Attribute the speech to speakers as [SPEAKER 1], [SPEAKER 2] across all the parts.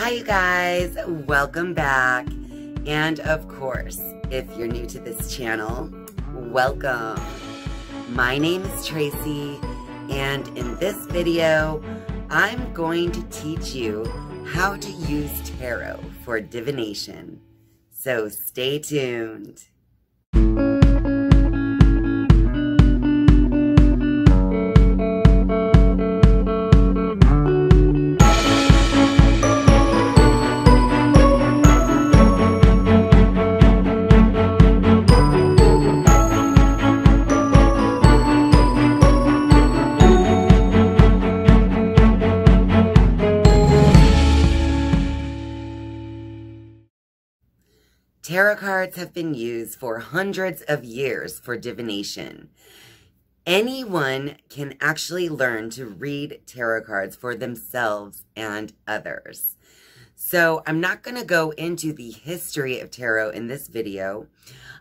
[SPEAKER 1] Hi you guys, welcome back. And of course, if you're new to this channel, welcome. My name is Tracy, and in this video, I'm going to teach you how to use tarot for divination. So stay tuned. Tarot cards have been used for hundreds of years for divination. Anyone can actually learn to read tarot cards for themselves and others. So I'm not going to go into the history of tarot in this video.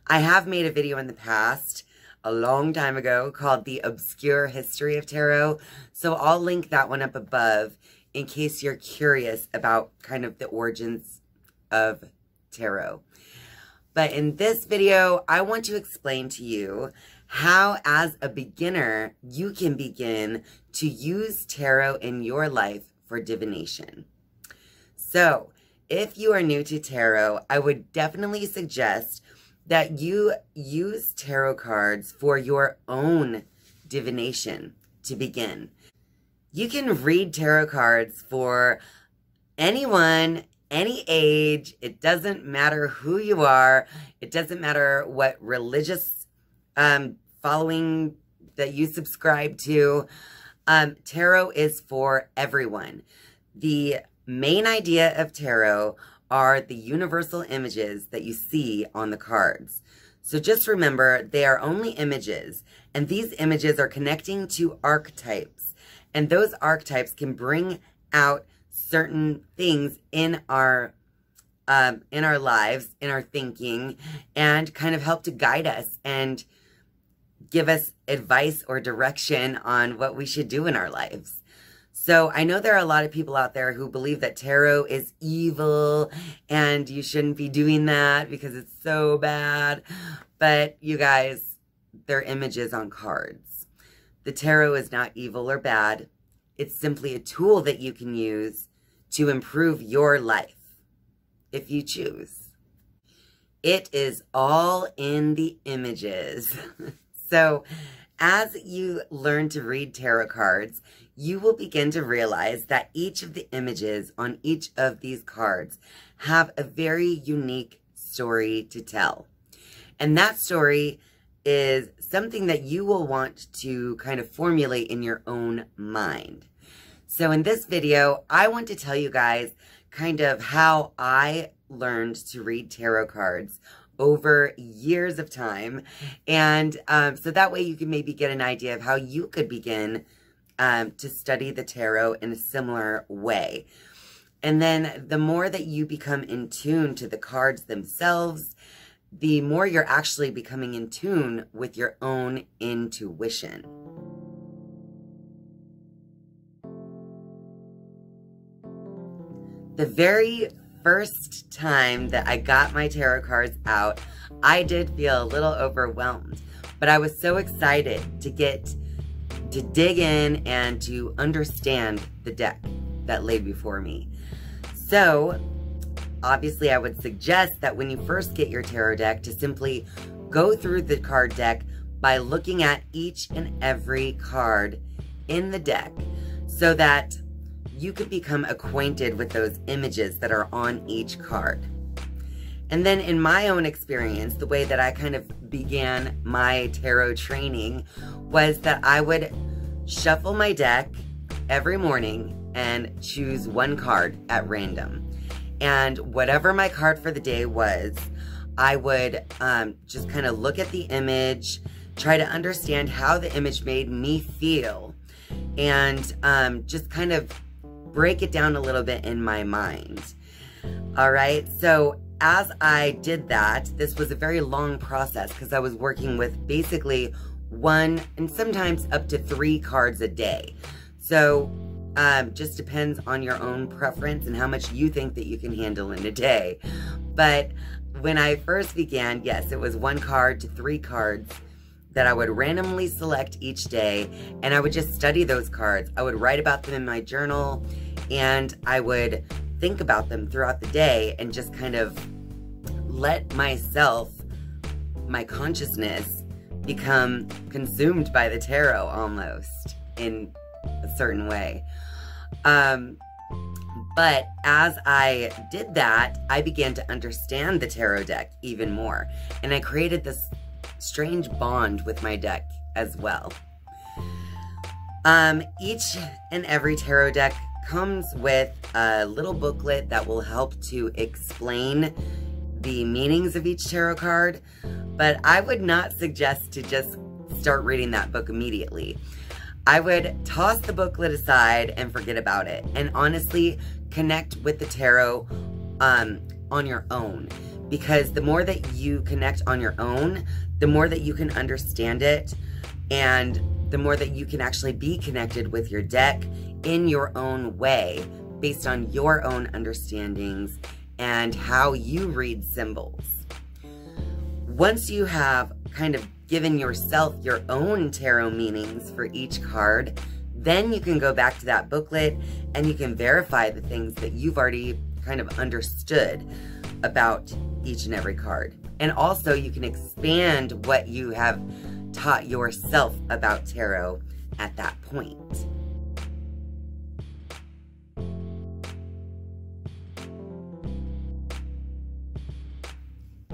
[SPEAKER 1] I have made a video in the past, a long time ago, called The Obscure History of Tarot. So I'll link that one up above in case you're curious about kind of the origins of tarot. But in this video, I want to explain to you how, as a beginner, you can begin to use tarot in your life for divination. So, if you are new to tarot, I would definitely suggest that you use tarot cards for your own divination to begin. You can read tarot cards for anyone, any age. It doesn't matter who you are. It doesn't matter what religious following that you subscribe to. Tarot is for everyone. The main idea of tarot are the universal images that you see on the cards. So just remember, they are only images, and these images are connecting to archetypes. And those archetypes can bring out certain things in our lives, in our thinking, and kind of help to guide us and give us advice or direction on what we should do in our lives. So I know there are a lot of people out there who believe that tarot is evil and you shouldn't be doing that because it's so bad. But you guys, they're images on cards. The tarot is not evil or bad. It's simply a tool that you can use to improve your life, if you choose. It is all in the images. So, as you learn to read tarot cards, you will begin to realize that each of the images on each of these cards have a very unique story to tell. And that story is something that you will want to kind of formulate in your own mind. So in this video, I want to tell you guys kind of how I learned to read tarot cards over years of time. And so that way you can maybe get an idea of how you could begin to study the tarot in a similar way. And then the more that you become in tune to the cards themselves, the more you're actually becoming in tune with your own intuition. The very first time that I got my tarot cards out, I did feel a little overwhelmed, but I was so excited to dig in and to understand the deck that lay before me. So, obviously I would suggest that when you first get your tarot deck to simply go through the card deck by looking at each and every card in the deck so that you could become acquainted with those images that are on each card. And then in my own experience, the way that I kind of began my tarot training was that I would shuffle my deck every morning and choose one card at random. And whatever my card for the day was, I would just kind of look at the image, try to understand how the image made me feel, and just kind of break it down a little bit in my mind. All right, so as I did that, this was a very long process because I was working with basically one and sometimes up to 3 cards a day. So Just depends on your own preference and how much you think that you can handle in a day. But when I first began, yes, it was 1 card to 3 cards that I would randomly select each day, and I would just study those cards. I would write about them in my journal, and I would think about them throughout the day and just kind of let myself, my consciousness, become consumed by the tarot almost in a certain way. But as I did that, I began to understand the tarot deck even more, and I created this strange bond with my deck as well. Each and every tarot deck comes with a little booklet that will help to explain the meanings of each tarot card, but I would not suggest to just start reading that book immediately. I would toss the booklet aside and forget about it, and honestly connect with the tarot on your own, because the more that you connect on your own, the more that you can understand it, and the more that you can actually be connected with your deck in your own way, based on your own understandings and how you read symbols. Once you have kind of given yourself your own tarot meanings for each card, then you can go back to that booklet and you can verify the things that you've already kind of understood about each and every card. And also you can expand what you have taught yourself about tarot at that point.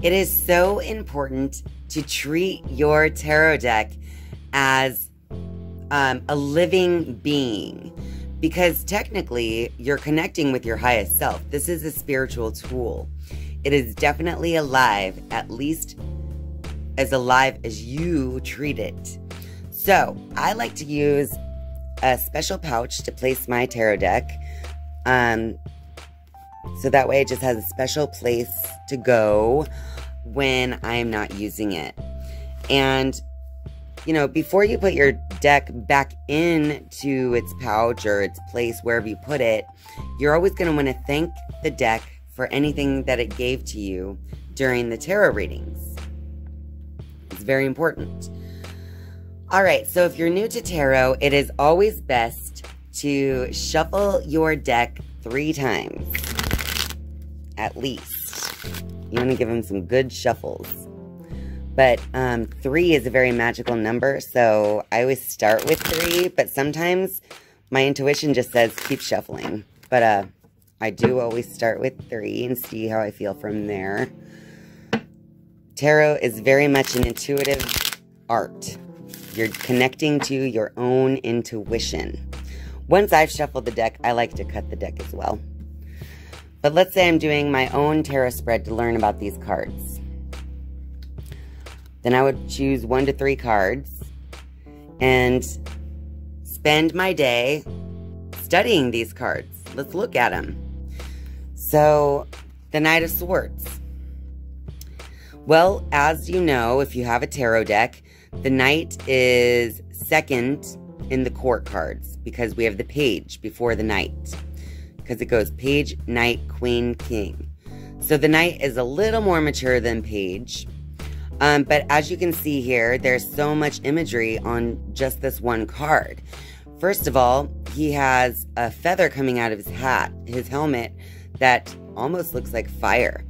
[SPEAKER 1] It is so important to treat your tarot deck as a living being, because technically you're connecting with your highest self. This is a spiritual tool. It is definitely alive, at least as alive as you treat it. So I like to use a special pouch to place my tarot deck. So that way it just has a special place to go when I'm not using it. And, you know, before you put your deck back into its pouch or its place, wherever you put it, you're always going to want to thank the deck for anything that it gave to you during the tarot readings. It's very important. All right, so if you're new to tarot, it is always best to shuffle your deck 3 times, at least. You want to give them some good shuffles. But 3 is a very magical number, so I always start with 3, but sometimes my intuition just says keep shuffling. But I do always start with 3 and see how I feel from there. Tarot is very much an intuitive art. You're connecting to your own intuition. Once I've shuffled the deck, I like to cut the deck as well. But let's say I'm doing my own tarot spread to learn about these cards. Then I would choose 1 to 3 cards and spend my day studying these cards. Let's look at them. So, the Knight of Swords. Well, as you know, if you have a tarot deck, the Knight is second in the court cards because we have the Page before the Knight. Because it goes Page, Knight, Queen, King. So the Knight is a little more mature than Page. But as you can see here, there's so much imagery on just this one card. First of all, he has a feather coming out of his hat, his helmet, that almost looks like fire.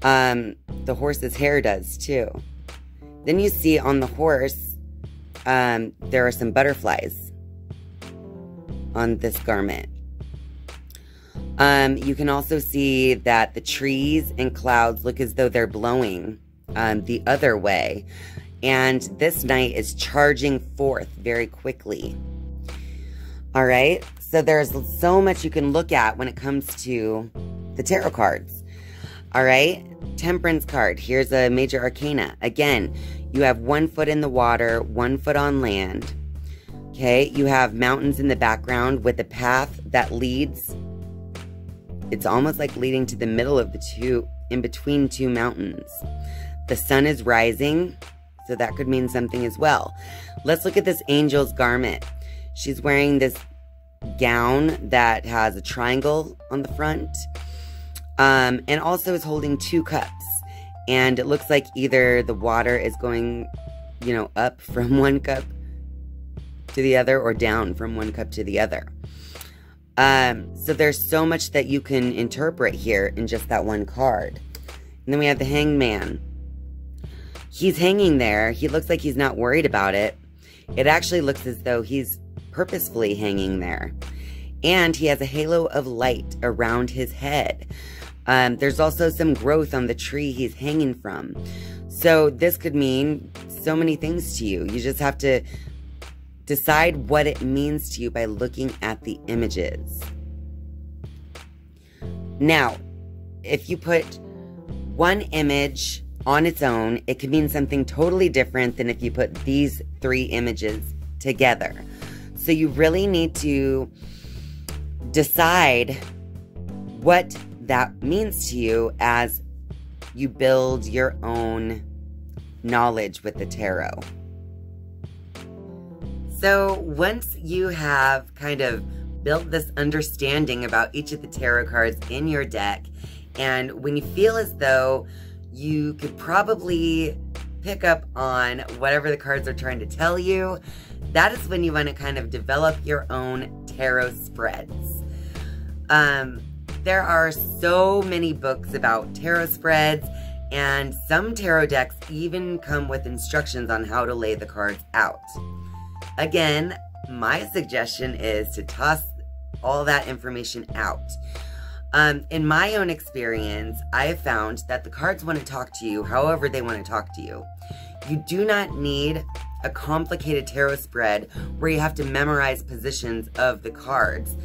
[SPEAKER 1] The horse's hair does too. Then you see on the horse, there are some butterflies on this garment. You can also see that the trees and clouds look as though they're blowing the other way. And this knight is charging forth very quickly. All right, so there's so much you can look at when it comes to the tarot cards. All right, Temperance card. Here's a major arcana. Again, you have 1 foot in the water, 1 foot on land. Okay, you have mountains in the background with a path that leads. It's almost like leading to the middle of the two, in between 2 mountains. The sun is rising, so that could mean something as well. Let's look at this angel's garment. She's wearing this gown that has a triangle on the front, and also is holding 2 cups. And it looks like either the water is going, you know, up from one cup to the other or down from one cup to the other. So there's so much that you can interpret here in just that one card. And then we have the Hanged Man. He's hanging there. He looks like he's not worried about it. It actually looks as though he's purposefully hanging there. And he has a halo of light around his head. There's also some growth on the tree he's hanging from. So this could mean so many things to you. You just have to decide what it means to you by looking at the images. Now, if you put one image on its own, it could mean something totally different than if you put these 3 images together. So you really need to decide what that means to you as you build your own knowledge with the tarot. So once you have kind of built this understanding about each of the tarot cards in your deck, and when you feel as though you could probably pick up on whatever the cards are trying to tell you, that is when you want to kind of develop your own tarot spreads. There are so many books about tarot spreads, and some tarot decks even come with instructions on how to lay the cards out. Again, my suggestion is to toss all that information out. In my own experience, I have found that the cards want to talk to you however they want to talk to you. You do not need a complicated tarot spread where you have to memorize positions of the cards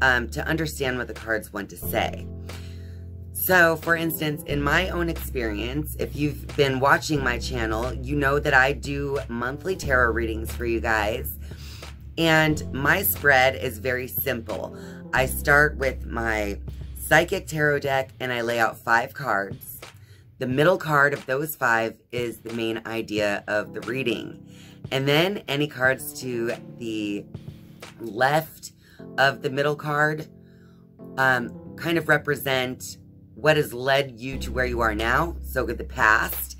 [SPEAKER 1] to understand what the cards want to say. So, for instance, in my own experience, if you've been watching my channel, you know that I do monthly tarot readings for you guys. And my spread is very simple. I start with my Psychic Tarot deck and I lay out 5 cards. The middle card of those 5 is the main idea of the reading. And then any cards to the left of the middle card kind of represent what has led you to where you are now, so the past.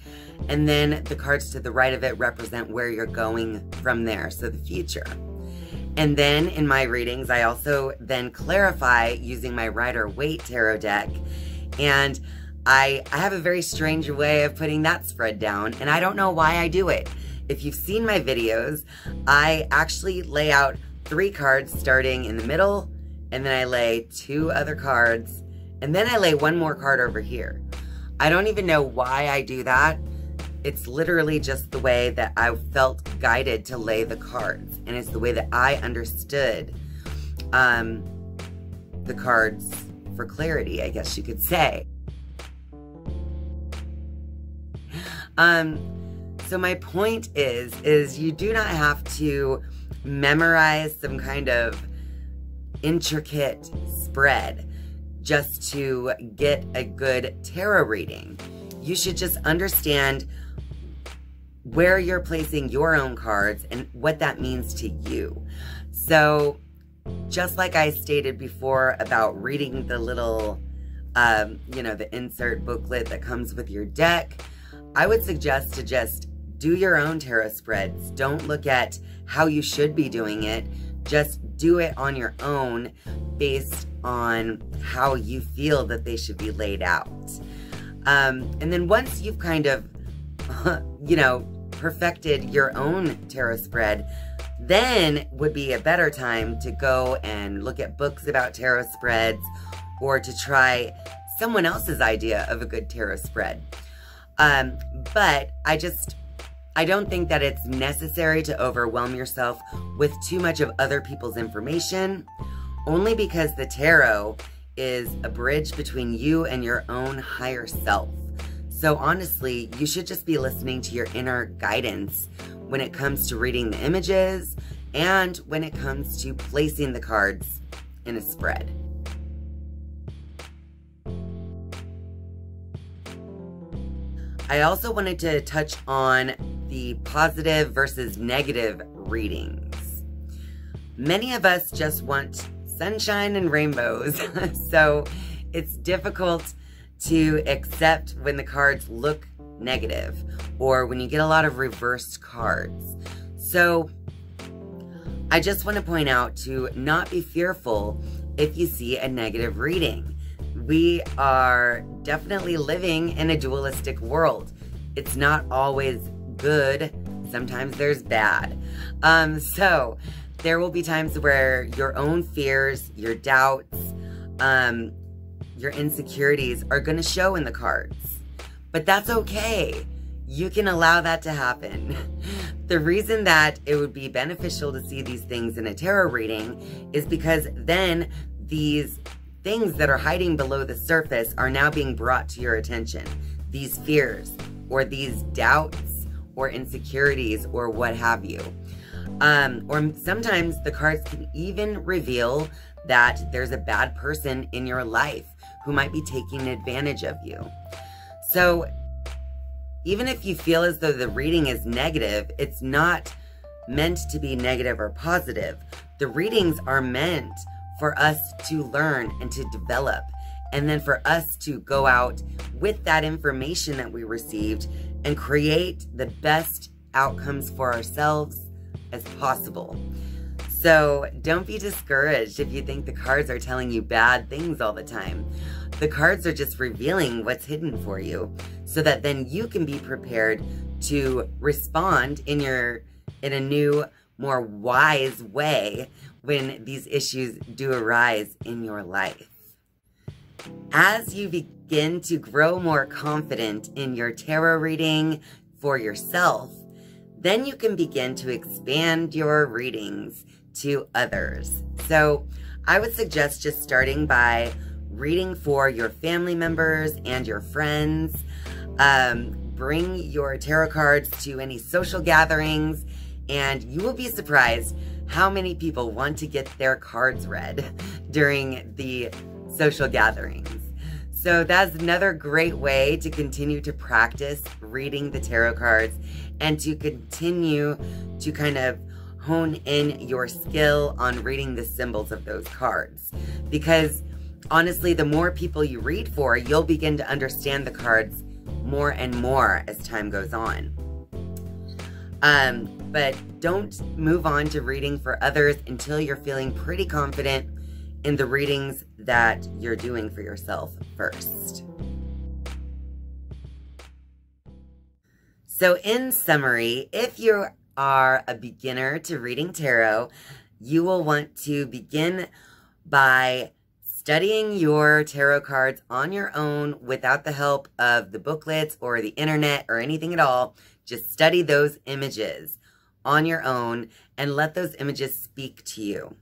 [SPEAKER 1] And then the cards to the right of it represent where you're going from there, so the future. And then in my readings, I also then clarify using my Rider-Waite Tarot deck. And I have a very strange way of putting that spread down, and I don't know why I do it. If you've seen my videos, I actually lay out 3 cards starting in the middle, and then I lay 2 other cards, and then I lay 1 more card over here. I don't even know why I do that. It's literally just the way that I felt guided to lay the cards. And it's the way that I understood the cards for clarity, I guess you could say. So my point is you do not have to memorize some kind of intricate spread just to get a good tarot reading. You should just understand where you're placing your own cards and what that means to you. So just like I stated before about reading the little, the insert booklet that comes with your deck, I would suggest to just do your own tarot spreads. Don't look at how you should be doing it. Just do it on your own based on how you feel that they should be laid out. And then once you've kind of, perfected your own tarot spread, then would be a better time to go and look at books about tarot spreads or to try someone else's idea of a good tarot spread. But I don't think that it's necessary to overwhelm yourself with too much of other people's information, only because the tarot is a bridge between you and your own higher self. So honestly, you should just be listening to your inner guidance when it comes to reading the images and when it comes to placing the cards in a spread. I also wanted to touch on the positive versus negative readings. many of us just want sunshine and rainbows. So it's difficult to accept when the cards look negative or when you get a lot of reversed cards. So I just want to point out to not be fearful if you see a negative reading. We are definitely living in a dualistic world. It's not always good. Sometimes there's bad. So there will be times where your own fears, your doubts, your insecurities are going to show in the cards. But that's okay. You can allow that to happen. The reason that it would be beneficial to see these things in a tarot reading is because then these things that are hiding below the surface are now being brought to your attention. These fears or these doubts or insecurities or what have you. Or sometimes the cards can even reveal that there's a bad person in your life who might be taking advantage of you. So even if you feel as though the reading is negative, it's not meant to be negative or positive. The readings are meant for us to learn and to develop, and then for us to go out with that information that we received and create the best outcomes for ourselves as possible. So don't be discouraged if you think the cards are telling you bad things all the time. The cards are just revealing what's hidden for you so that then you can be prepared to respond in a new, more wise way when these issues do arise in your life. As you begin to grow more confident in your tarot reading for yourself, then you can begin to expand your readings to others. So I would suggest just starting by reading for your family members and your friends. Bring your tarot cards to any social gatherings, and you will be surprised how many people want to get their cards read during the social gatherings. So that's another great way to continue to practice reading the tarot cards and to continue to kind of hone in your skill on reading the symbols of those cards. Because honestly, the more people you read for, you'll begin to understand the cards more and more as time goes on. But don't move on to reading for others until you're feeling pretty confident in the readings that you're doing for yourself first. So in summary, if you are a beginner to reading tarot, you will want to begin by studying your tarot cards on your own without the help of the booklets or the internet or anything at all. Just study those images on your own and let those images speak to you.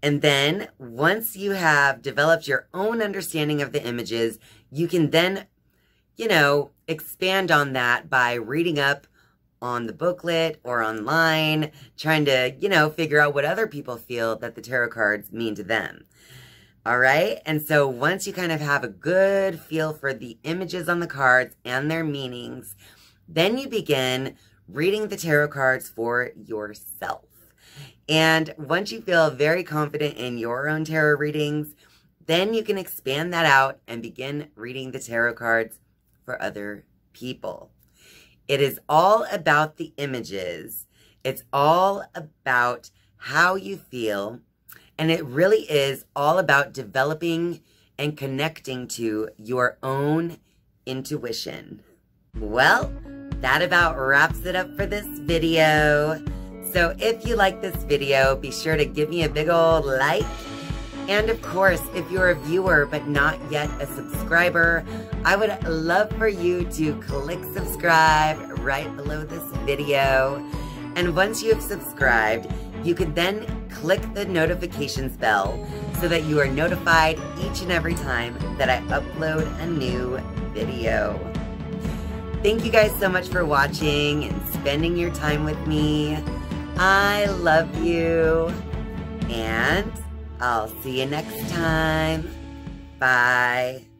[SPEAKER 1] And then once you have developed your own understanding of the images, you can then, expand on that by reading up on the booklet or online, trying to, figure out what other people feel that the tarot cards mean to them. All right. And so once you kind of have a good feel for the images on the cards and their meanings, then you begin reading the tarot cards for yourself. And once you feel very confident in your own tarot readings, then you can expand that out and begin reading the tarot cards for other people. It is all about the images. It's all about how you feel. And it really is all about developing and connecting to your own intuition. Well, that about wraps it up for this video. So if you like this video, be sure to give me a big old like. And of course, if you're a viewer but not yet a subscriber, I would love for you to click subscribe right below this video. And once you have subscribed, you can then click the notifications bell so that you are notified each and every time that I upload a new video. Thank you guys so much for watching and spending your time with me. I love you, and I'll see you next time. Bye.